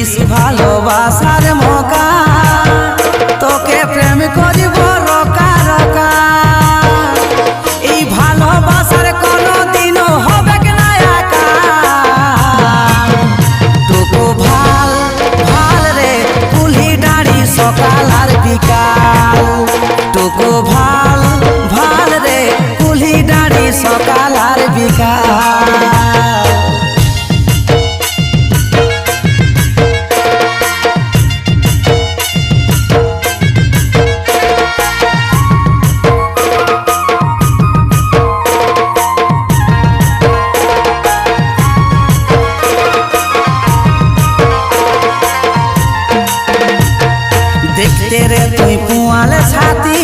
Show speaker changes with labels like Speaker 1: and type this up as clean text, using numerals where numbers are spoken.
Speaker 1: This ভালোবাসার মৌকা, তোকে প্রেম করিব রকা রকা। এই ভালোবাসার কোনো দিনও হবে না একা। টুকু ভাল ভাল রে কুলি ডাঁড়ি সকাল আর বিকাল। টুকু ভাল ভাল রে কুলি ডাঁড়ি সকাল আর বিকাল। দেখতে রে তুই পুয়াল ছাতি,